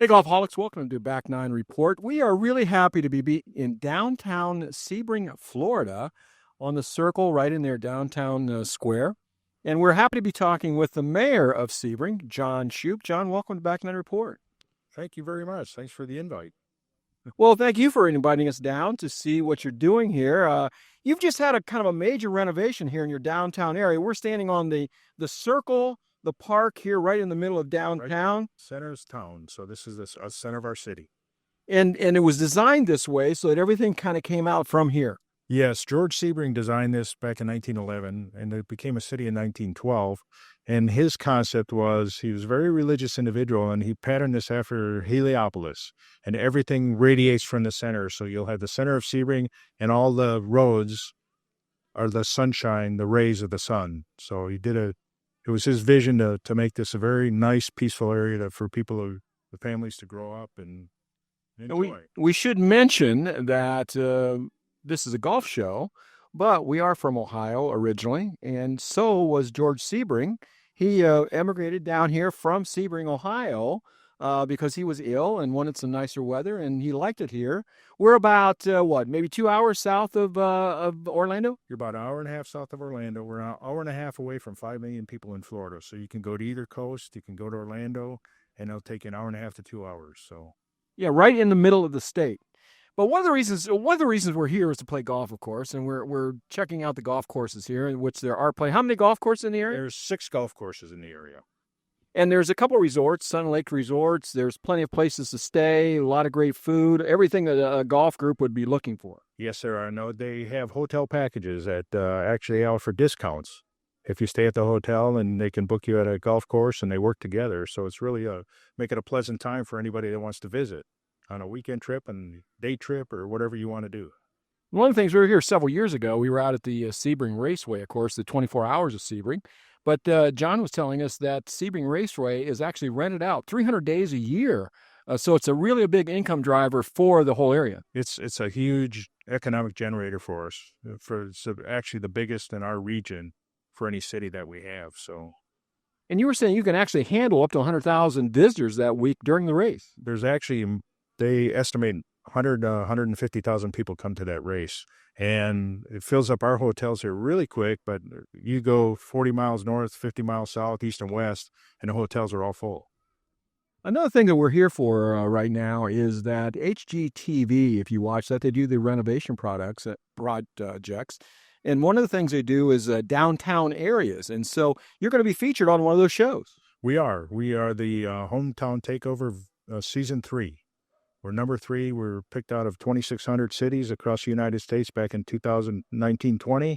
Hey, Golfholics, welcome to Back Nine Report. We are really happy to be in downtown Sebring, Florida, on the Circle right in their downtown square. And we're happy to be talking with the mayor of Sebring, John Shoup. John, welcome to Back Nine Report. Thank you very much. Thanks for the invite. Well, thank you for inviting us down to see what you're doing here. You've just had a kind of a major renovation here in your downtown area. We're standing on the Circle, the park here right in the middle of Right, downtown. center's town. So this is the center of our city. And it was designed this way so that everything kind of came out from here. Yes, George Sebring designed this back in 1911, and it became a city in 1912. And his concept was he was a very religious individual, and he patterned this after Heliopolis, and everything radiates from the center. So you'll have the center of Sebring, and all the roads are the sunshine, the rays of the sun. So it was his vision to make this a very nice, peaceful area for the families to grow up and And we enjoy. we should mention that this is a golf show, but we are from Ohio originally, and so was George Sebring. He emigrated down here from Sebring, Ohio, because he was ill and wanted some nicer weather, and he liked it here. We're about maybe 2 hours south of Orlando. You're about an hour and a half south of Orlando. We're an hour and a half away from 5 million people in Florida. So you can go to either coast. You can go to Orlando, and it'll take you an hour and a half to 2 hours. So, Yeah, right in the middle of the state. But one of the reasons we're here is to play golf, of course, and we're checking out the golf courses here, in which there are play. How many golf courses in the area? there's 6 golf courses in the area. And there's a couple of resorts, Sun Lake resorts. There's plenty of places to stay, a lot of great food, everything that a golf group would be looking for. Yes, there are. No, they have hotel packages that actually offer discounts if you stay at the hotel, and they can book you at a golf course, and they work together. So it's really make it a pleasant time for anybody that wants to visit on a weekend trip and day trip or whatever you want to do. One of the things we were here several years ago, we were out at the Sebring Raceway, of course, the 24 hours of Sebring. But John was telling us that Sebring Raceway is actually rented out 300 days a year. So it's really a big income driver for the whole area. It's a huge economic generator for us. It's actually the biggest in our region for any city that we have. So And you were saying you can actually handle up to 100,000 visitors that week during the race. there's actually, they estimate 150,000 people come to that race, and it fills up our hotels here really quick. But you go 40 miles north, 50 miles south, east and west, and the hotels are all full. Another thing that we're here for right now is that HGTV, if you watch that, they do the renovation projects. And one of the things they do is downtown areas. And so you're going to be featured on one of those shows. We are the hometown takeover season 3. We're number 3. We're picked out of 2,600 cities across the United States back in 2019-20.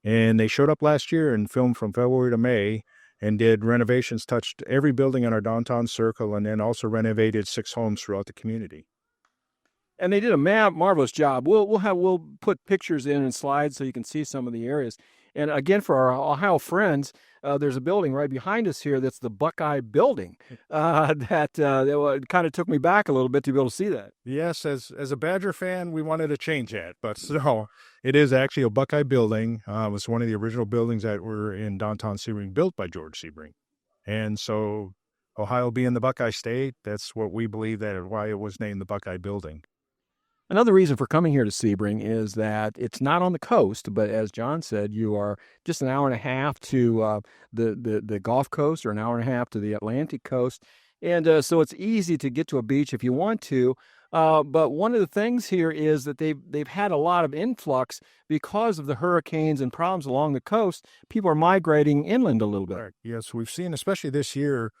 And they showed up last year and filmed from February to May and did renovations, touched every building in our downtown circle, and then also renovated 6 homes throughout the community. And they did a marvelous job. We'll put pictures in and slides so you can see some of the areas. And again, for our Ohio friends, there's a building right behind us here that's the Buckeye Building. That kind of took me back a little bit to be able to see that. Yes, as a Badger fan, we wanted to change that, but no, it is actually a Buckeye Building. It was one of the original buildings that were in downtown Sebring, built by George Sebring. And so Ohio being the Buckeye State, that's what we believe that why it was named the Buckeye Building. Another reason for coming here to Sebring is that it's not on the coast, but as John said, you are just an hour and a half to the Gulf Coast, or an hour and a half to the Atlantic coast. And so it's easy to get to a beach if you want to. But one of the things here is that they've had a lot of influx because of the hurricanes and problems along the coast. People are migrating inland a little bit. Correct. Yes, we've seen, especially this year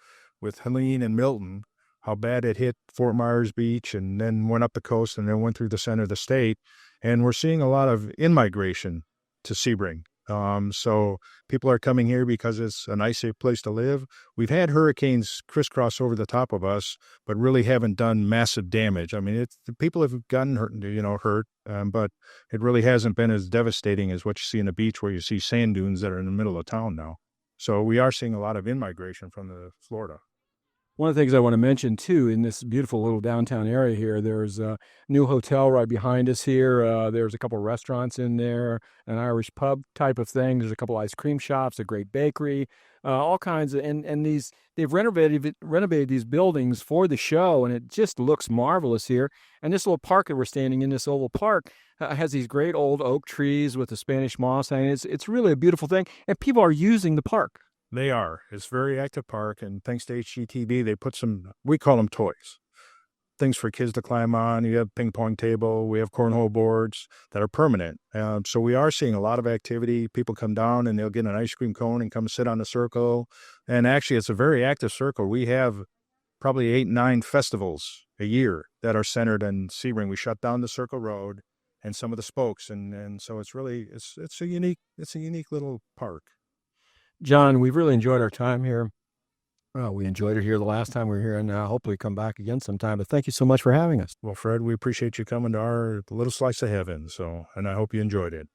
with Helene and Milton, how bad it hit Fort Myers Beach and then went up the coast and then went through the center of the state. And we're seeing a lot of in-migration to Sebring. So people are coming here because it's a nice, safe place to live. We've had hurricanes crisscross over the top of us, but really haven't done massive damage. I mean, people have gotten hurt, but it really hasn't been as devastating as what you see in the beach, where you see sand dunes that are in the middle of town now. So we are seeing a lot of in-migration from the Florida. One of the things I want to mention, too, in this beautiful little downtown area here, there's a new hotel right behind us here. There's a couple of restaurants in there, an Irish pub type of thing. There's a couple ice cream shops, a great bakery. all kinds of, and these they've renovated these buildings for the show, and it just looks marvelous here. And this little park that we're standing in, this oval park, has these great old oak trees with the Spanish moss hanging. It's really a beautiful thing, and people are using the park. They are. It's a very active park, and thanks to HGTV, they put some, we call them toys, things for kids to climb on. You have ping pong table. We have cornhole boards that are permanent. So we are seeing a lot of activity. People come down and they'll get an ice cream cone and come sit on the circle. And actually, it's a very active circle. We have probably 8, 9 festivals a year that are centered in Sebring. We shut down the Circle Road and some of the spokes, and so it's really it's a unique little park. John, we've really enjoyed our time here. We enjoyed it here the last time we were here, and hopefully come back again sometime. But thank you so much for having us. Well, Fred, we appreciate you coming to our little slice of heaven. And I hope you enjoyed it.